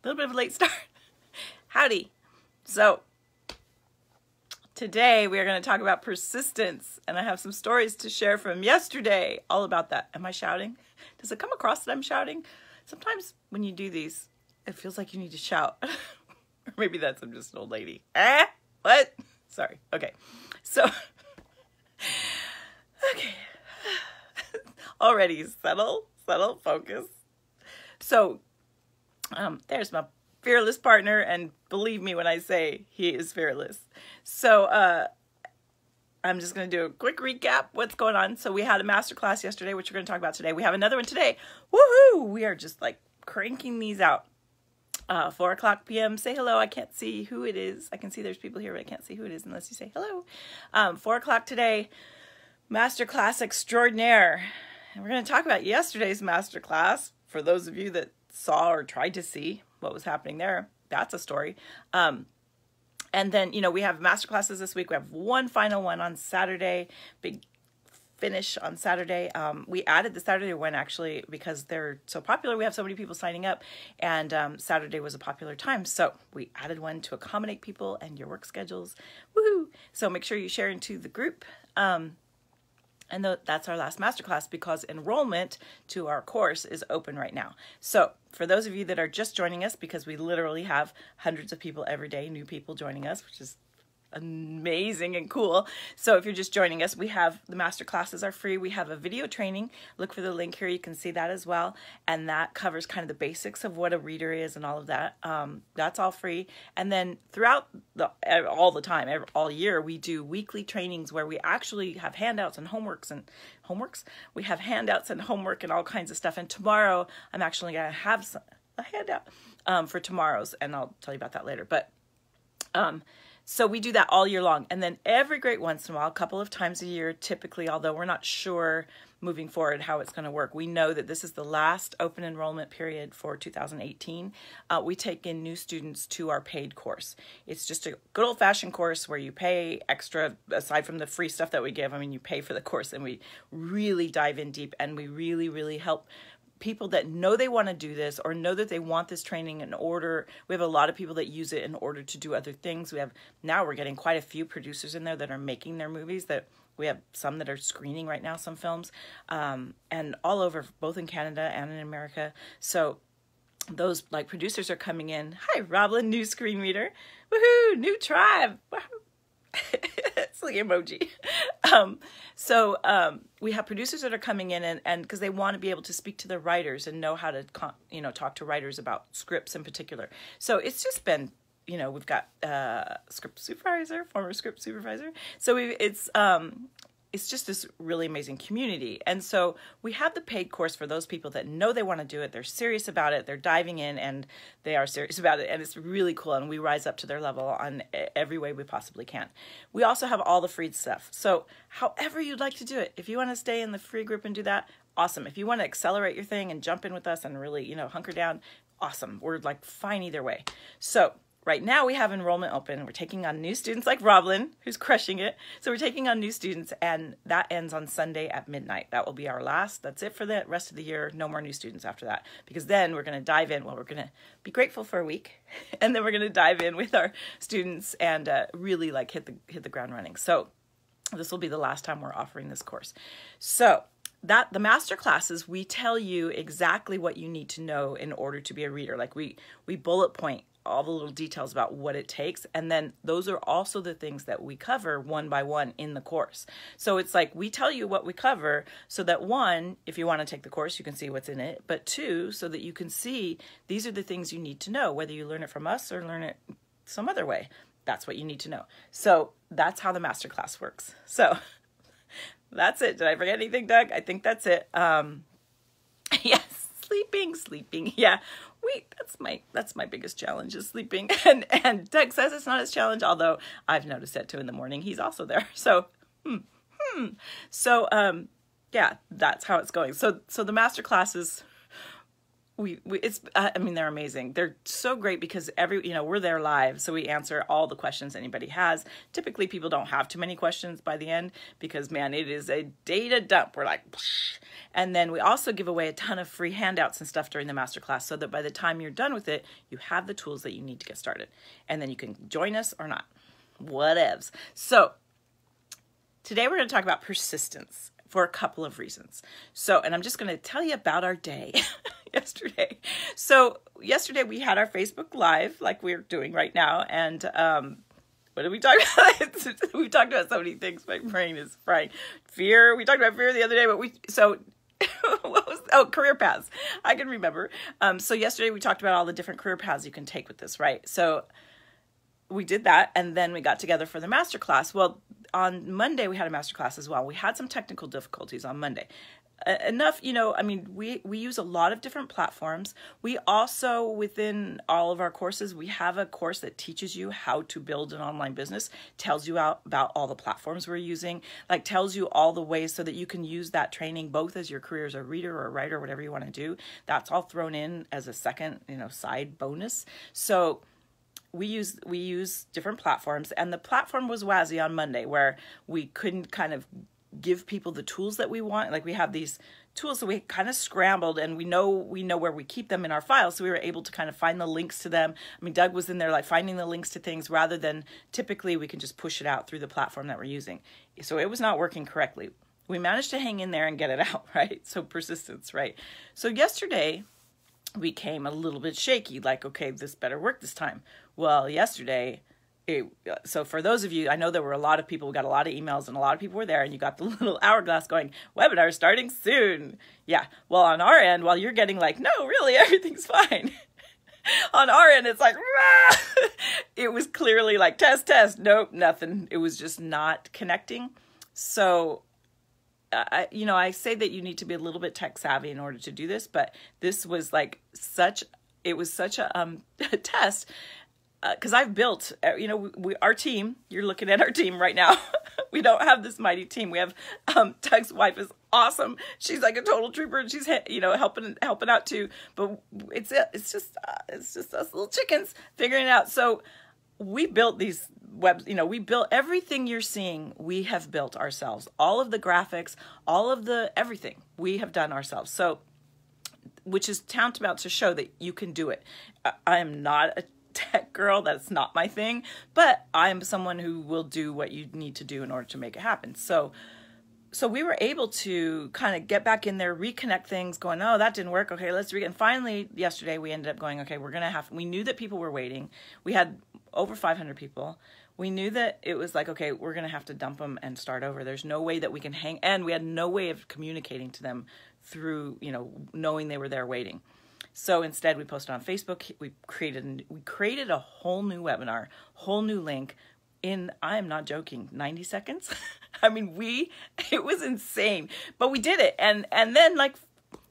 little bit of a late start. Howdy. So today we are going to talk about persistence, and I have some stories to share from yesterday all about that. Am I shouting? Does it come across that I'm shouting? Sometimes when you do these, it feels like you need to shout. Or maybe that's, I'm just an old lady. What? Sorry. Okay. So, okay. Already settle, focus. So, there's my fearless partner, and believe me when I say he is fearless. So, I'm just going to do a quick recap what's going on. So we had a masterclass yesterday, which we're going to talk about today. We have another one today. Woohoo! We are just like cranking these out. 4 o'clock p.m. Say hello. I can't see who it is. I can see there's people here, but I can't see who it is unless you say hello. 4 o'clock today, masterclass extraordinaire. And we're going to talk about yesterday's masterclass. For those of you that saw or tried to see what was happening there, that's a story. And then, we have masterclasses this week. We have one final one on Saturday, big finish on Saturday. We added the Saturday one actually because they're so popular. We have so many people signing up, and Saturday was a popular time. So we added one to accommodate people and your work schedules. Woohoo! So make sure you share into the group. And that's our last masterclass because enrollment to our course is open right now. So for those of you that are just joining us, because we literally have hundreds of people every day, new people joining us, which is amazing and cool. So if you're just joining us, we have the master classes are free. We have a video training. Look for the link here. You can see that as well. And that covers kind of the basics of what a reader is and all of that. That's all free. And then throughout all the time, all year, we do weekly trainings where we actually have handouts and homeworks. We have handouts and homework and all kinds of stuff. And tomorrow, I'm actually going to have a handout for tomorrow's, and I'll tell you about that later. But so we do that all year long. And then every great once in a while, a couple of times a year, typically, although we're not sure moving forward how it's going to work, we know that this is the last open enrollment period for 2018. We take in new students to our paid course. It's just a good old-fashioned course where you pay extra, aside from the free stuff that we give. I mean, you pay for the course, and we really dive in deep, and we really, really help people that know they want to do this or know that they want this training in order. We have a lot of people that use it in order to do other things. Now we're getting quite a few producers in there that are making their movies. That we have some that are screening right now, some films, and all over, both in Canada and in America. So those producers are coming in. Hi, Roblin, new screen reader. Woohoo, new tribe. It's like emoji. We have producers that are coming in and because they want to be able to speak to the writers and know how to, talk to writers about scripts in particular. So it's just been, we've got script supervisor, former script supervisor. So it's just this really amazing community. And so we have the paid course for those people that know they want to do it. They're serious about it. They're diving in and they are serious about it. And it's really cool. And we rise up to their level on every way we possibly can. We also have all the free stuff. So however you'd like to do it, if you want to stay in the free group and do that, awesome. If you want to accelerate your thing and jump in with us and really, hunker down, awesome. We're fine either way. So right now we have enrollment open. We're taking on new students like Roblin, who's crushing it. So we're taking on new students, and that ends on Sunday at midnight. That will be our last. That's it for the rest of the year. No more new students after that, because then we're going to dive in. Well, we're going to be grateful for a week, and then we're going to dive in with our students and really hit the ground running. So this will be the last time we're offering this course. So the master classes, we tell you exactly what you need to know in order to be a reader. We bullet point all the little details about what it takes. And then those are also the things that we cover one by one in the course. So it's we tell you what we cover so that one, if you want to take the course, you can see what's in it. But two, so that you can see these are the things you need to know, whether you learn it from us or learn it some other way. That's what you need to know. So that's how the masterclass works. So that's it. Did I forget anything, Doug? I think that's it. Yes, sleeping. Yeah. That's my biggest challenge is sleeping. And Doug says it's not his challenge, although I've noticed that too in the morning. He's also there. So, yeah, that's how it's going. So the master classes, I mean, they're amazing. They're so great because we're there live. So we answer all the questions anybody has. Typically people don't have too many questions by the end because, man, it is a data dump. We're like, psh. And then we also give away a ton of free handouts and stuff during the masterclass so that by the time you're done with it, you have the tools that you need to get started. And then you can join us or not. Whatevs. So today we're going to talk about persistence for a couple of reasons. And I'm just going to tell you about our day yesterday. So yesterday we had our Facebook Live like we're doing right now. And what did we talk about? We talked about so many things. My brain is frying. Fear. We talked about fear the other day, but career paths. I can remember. So yesterday we talked about all the different career paths you can take with this, right? So we did that, and then we got together for the masterclass. Well, on Monday we had a masterclass as well. We had some technical difficulties on Monday. Enough, I mean, we use a lot of different platforms. We also, within all of our courses, we have a course that teaches you how to build an online business, tells you about all the platforms we're using, like tells you all the ways so that you can use that training both as your career as a reader or a writer, whatever you want to do. That's all thrown in as a second, side bonus. So we use different platforms, and the platform was WASI on Monday, where we couldn't kind of give people the tools that we want. Like we have these tools, so we kind of scrambled, and we know where we keep them in our files, so we were able to kind of find the links to them. I mean, Doug was in there like finding the links to things rather than typically we can just push it out through the platform that we're using. So it was not working correctly. We managed to hang in there and get it out, right? So persistence, right? So yesterday we came a little bit shaky, like, okay, this better work this time. Well, yesterday, so for those of you, I know there were a lot of people, we got a lot of emails and a lot of people were there, and you got the little hourglass going, webinar starting soon. Yeah, well, on our end, while you're getting like, no, really, everything's fine. On our end, it's like, rah! It was clearly like, test, nope, nothing. It was just not connecting. So I say that you need to be a little bit tech savvy in order to do this, but this was like it was such a test, because I've built, our team, you're looking at our team right now. We don't have this mighty team. We have, Doug's wife is awesome. She's like a total trooper, and she's, helping out too, but it's just us little chickens figuring it out. So we built these webs, we built everything you're seeing. We have built ourselves, all of the graphics, all of the, everything we have done ourselves. So, which is tantamount to show that you can do it. I am not a tech girl. That's not my thing, but I'm someone who will do what you need to do in order to make it happen. So we were able to kind of get back in there, reconnect things, going, oh, that didn't work. Okay, and finally yesterday we ended up going, okay, we knew that people were waiting. We had over 500 people. We knew that it was like, okay, we're going to have to dump them and start over. There's no way that we can and we had no way of communicating to them through, knowing they were there waiting. So instead we posted on Facebook. We created a whole new webinar, whole new link in, I am not joking, 90 seconds. I mean, it was insane, but we did it. And then like,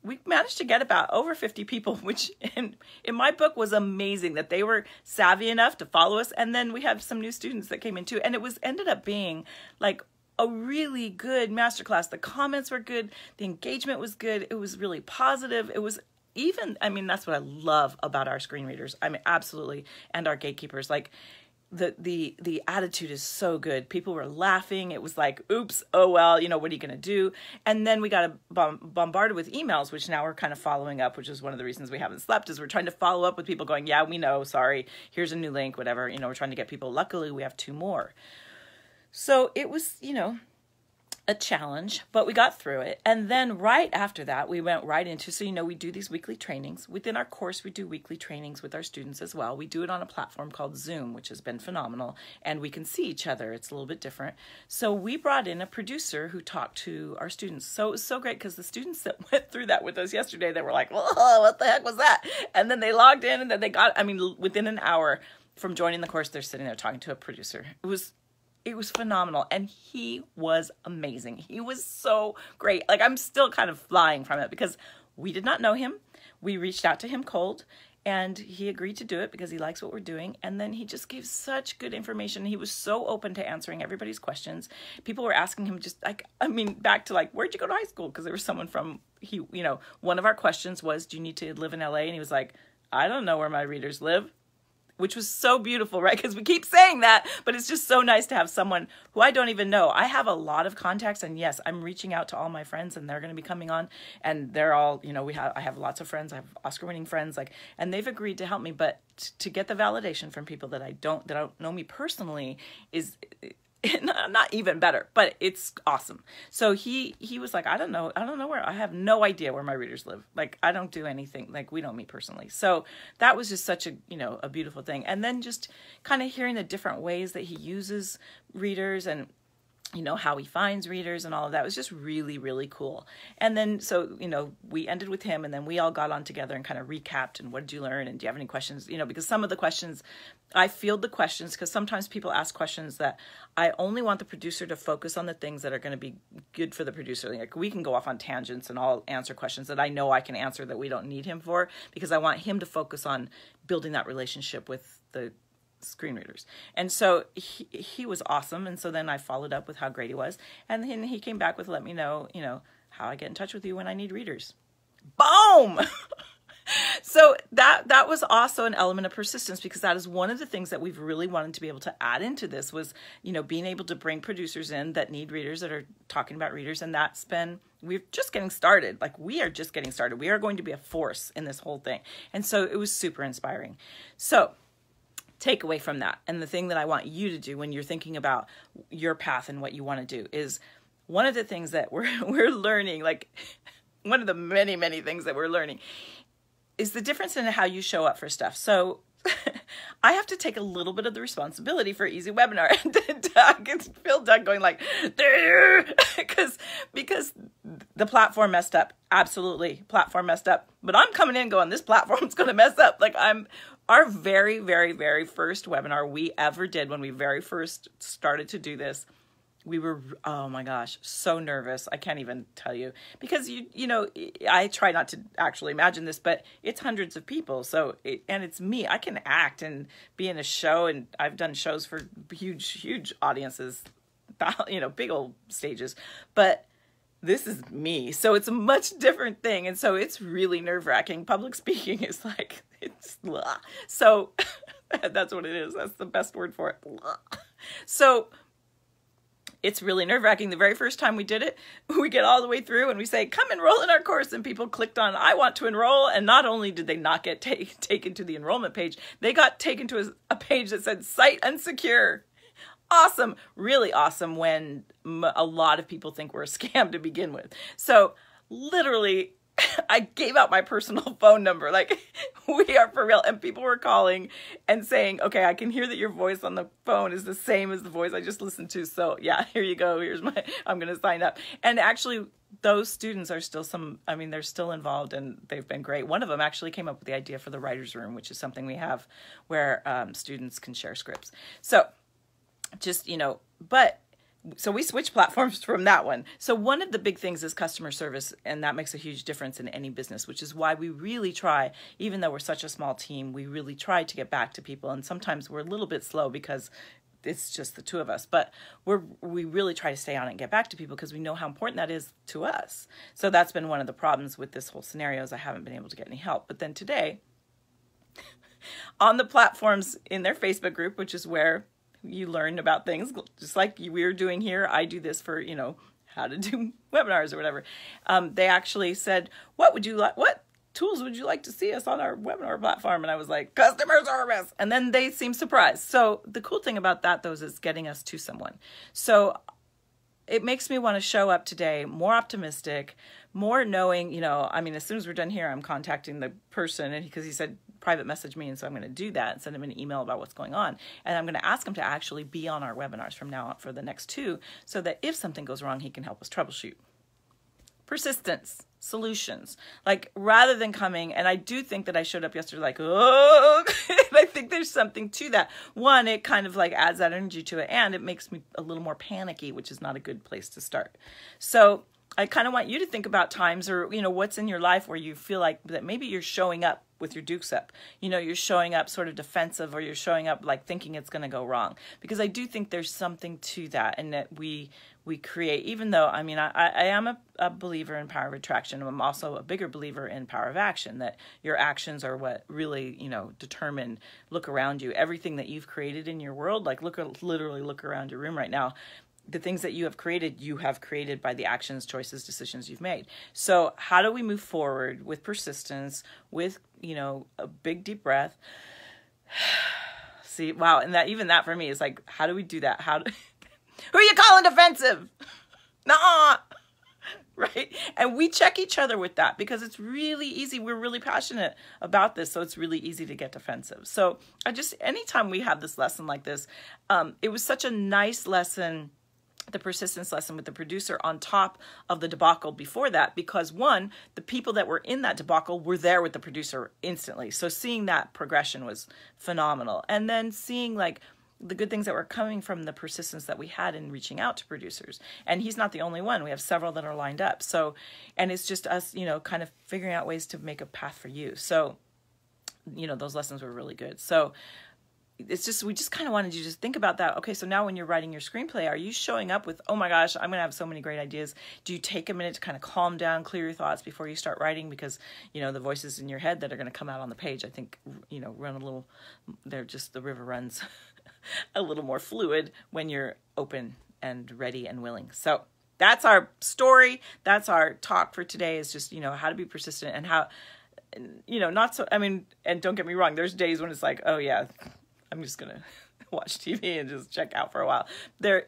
we managed to get about over 50 people, which in my book was amazing that they were savvy enough to follow us. And then we had some new students that came in too. And it ended up being like a really good masterclass. The comments were good. The engagement was good. It was really positive. It was that's what I love about our screen readers. I mean, absolutely. And our gatekeepers, like the attitude is so good. People were laughing. It was like, oops, oh, well, what are you going to do? And then we got bombarded with emails, which now we're kind of following up, which is one of the reasons we haven't slept, is we're trying to follow up with people going, yeah, we know, sorry, here's a new link, whatever. We're trying to get people. Luckily, we have 2 more. So it was, a challenge, but we got through it. And then right after that, we went right into, we do these weekly trainings. Within our course, we do weekly trainings with our students as well. We do it on a platform called Zoom, which has been phenomenal, and we can see each other. It's a little bit different. So we brought in a producer who talked to our students. So it was so great because the students that went through that with us yesterday, they were like, whoa, what the heck was that? And then they logged in, and then they got, within an hour from joining the course, they're sitting there talking to a producer. It was phenomenal, and he was amazing. He was so great. Like, I'm still kind of flying from it because we did not know him. We reached out to him cold, And he agreed to do it because he likes what we're doing. And then he just gave such good information. He was so open to answering everybody's questions. People were asking him just like, I mean, back to like, where'd you go to high school? Because there was someone from, one of our questions was, do you need to live in LA? And he was like, I don't know where my readers live. Which was so beautiful, right? Because we keep saying that, but it's just so nice to have someone who I don't even know. I have a lot of contacts, and yes, I'm reaching out to all my friends, and they're going to be coming on, and they're all, I have lots of friends. I have Oscar-winning friends, and they've agreed to help me. But to get the validation from people that don't know me personally is not even better, but it's awesome. So he was like, I don't know where, I have no idea where my readers live. Like, I don't do anything, like we don't meet personally. So that was just such a beautiful thing. And then just kind of hearing the different ways that he uses readers and how he finds readers and all of that was just really, really cool. And then, so, we ended with him, and then we all got on together and kind of recapped, and what did you learn? And do you have any questions? Because some of the questions, I field the questions, because sometimes people ask questions that I only want the producer to focus on the things that are going to be good for the producer. Like, we can go off on tangents, and I'll answer questions that I know I can answer that we don't need him for, because I want him to focus on building that relationship with the screen readers. And so he was awesome. And so then I followed up with how great he was. And then he came back with, let me know, how I get in touch with you when I need readers. Boom! So that was also an element of persistence, because that is one of the things that we've really wanted to be able to add into this was, being able to bring producers in that need readers, that are talking about readers. And we're just getting started. Like, we are just getting started. We are going to be a force in this whole thing. And so it was super inspiring. So takeaway from that, and the thing that I want you to do when you're thinking about your path and what you want to do, is one of the things that we're learning, like one of the many, many things that we're learning, is the difference in how you show up for stuff. So I have to take a little bit of the responsibility for Easy Webinar. And Doug, it's Phil Doug going like, because the platform messed up. Absolutely, platform messed up. But I'm coming in going, this platform's going to mess up. Like, our very, very, very first webinar we ever did, when we very first started to do this, we were, oh my gosh, so nervous. I can't even tell you, because I try not to actually imagine this, but it's hundreds of people. So, and it's me. I can act and be in a show, and I've done shows for huge audiences, big old stages, but this is me. So it's a much different thing. And so it's really nerve-wracking. Public speaking is like, it's blah. So that's what it is. That's the best word for it. Blah. So it's really nerve-wracking. The very first time we did it, we get all the way through and we say, come enroll in our course. And people clicked on, I want to enroll. And not only did they not get taken to the enrollment page, they got taken to a page that said site unsecure. Awesome. Really awesome, when a lot of people think we're a scam to begin with. So literally, I gave out my personal phone number. Like, we are for real. And people were calling and saying, okay, I can hear that your voice on the phone is the same as the voice I just listened to. So yeah, here you go. I'm going to sign up. And actually, those students are still they're still involved, and they've been great. One of them actually came up with the idea for the writer's room, which is something we have where students can share scripts. So just, so we switched platforms from that one. So one of the big things is customer service, and that makes a huge difference in any business, which is why we really try, even though we're such a small team, we really try to get back to people. And sometimes we're a little bit slow because it's just the two of us, but we really try to stay on it and get back to people, because we know how important that is to us. So that's been one of the problems with this whole scenario, is I haven't been able to get any help. But then today, on the platforms in their Facebook group, which is where you learn about things, just like we're doing here. I do this for, how to do webinars or whatever. They actually said, what tools would you like to see us on our webinar platform? And I was like, customer service. And then they seemed surprised. So the cool thing about that, though, is it's getting us to someone. So it makes me want to show up today more optimistic, more knowing, as soon as we're done here, I'm contacting the person, and because he said private message me, and so I'm going to do that and send him an email about what's going on. And I'm going to ask him to actually be on our webinars from now on for the next 2, so that if something goes wrong, he can help us troubleshoot. Persistence, solutions, like, rather than coming, and I do think that I showed up yesterday like, oh, and I think there's something to that. One, it kind of like adds that energy to it, and it makes me a little more panicky, which is not a good place to start. So I kind of want you to think about times, or, you know, what's in your life where you feel like that maybe you're showing up with your dukes up. You know, you're showing up sort of defensive, or you're showing up like thinking it's going to go wrong. Because I do think there's something to that, and that we create, even though, I mean, I am a believer in power of attraction. I'm also a bigger believer in power of action, that your actions are what really, you know, determine, look around you, everything that you've created in your world, like literally look around your room right now. The things that you have created by the actions, choices, decisions you've made. So how do we move forward with persistence, with, you know, a big deep breath? See, wow. And that for me is like, how do we do that? Who are you calling defensive? Nuh-uh. Right? And we check each other with that, because it's really easy. We're really passionate about this, so it's really easy to get defensive. So anytime we have this lesson like this, it was such a nice lesson, the persistence lesson with the producer, on top of the debacle before that, because one, the people that were in that debacle were there with the producer instantly. So seeing that progression was phenomenal. And then seeing like the good things that were coming from the persistence that we had in reaching out to producers. And he's not the only one. We have several that are lined up. So, and it's just us, you know, kind of figuring out ways to make a path for you. So, you know, those lessons were really good. So it's just, we just kind of wanted you to just think about that. Okay, so now when you're writing your screenplay, are you showing up with, oh my gosh, I'm going to have so many great ideas? Do you take a minute to kind of calm down, clear your thoughts before you start writing? Because, you know, the voices in your head that are going to come out on the page, I think, you know, run a little, the river runs a little more fluid when you're open and ready and willing. So that's our story. That's our talk for today, is just, you know, how to be persistent, and how, you know, not so, I mean, and don't get me wrong, there's days when it's like, oh yeah, I'm just going to watch TV and just check out for a while.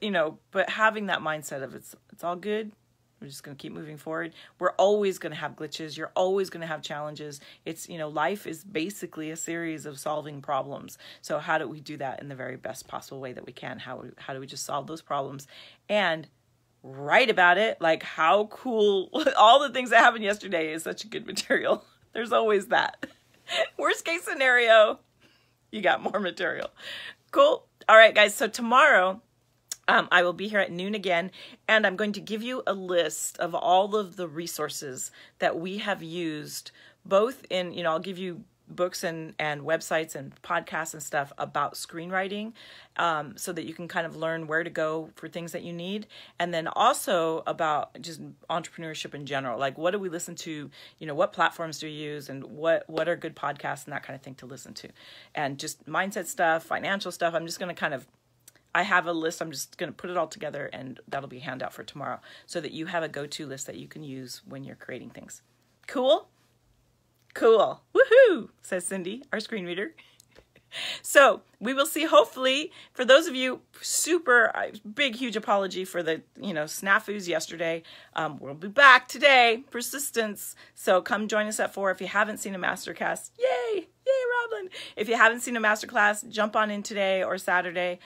You know, but having that mindset of it's all good. We're just going to keep moving forward. We're always going to have glitches. You're always going to have challenges. It's, you know, life is basically a series of solving problems. So how do we do that in the very best possible way that we can? How do we just solve those problems and write about it? Like, how cool, all the things that happened yesterday is such a good material. There's always that. Worst case scenario, you got more material. Cool. All right, guys. So tomorrow, I will be here at noon again, and I'm going to give you a list of all of the resources that we have used, both in, you know, I'll give you books and websites and podcasts and stuff about screenwriting, so that you can kind of learn where to go for things that you need. And then also about just entrepreneurship in general. Like, what do we listen to? You know, what platforms do we use, and what are good podcasts and that kind of thing to listen to. And just mindset stuff, financial stuff. I'm just going to I have a list. I'm just going to put it all together, and that'll be a handout for tomorrow, so that you have a go-to list that you can use when you're creating things. Cool? Cool. Woohoo, says Cindy, our screen reader. So we will see, hopefully, for those of you, super big, huge apology for the, you know, snafus yesterday. We'll be back today, persistence. So come join us at 4 if you haven't seen a masterclass. Yay! Yay, Roblin! If you haven't seen a masterclass, jump on in today or Saturday.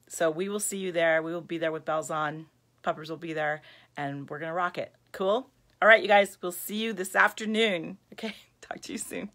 So we will see you there. We will be there with bells on. Puppers will be there, and we're going to rock it. Cool? All right, you guys, we'll see you this afternoon. Okay, talk to you soon.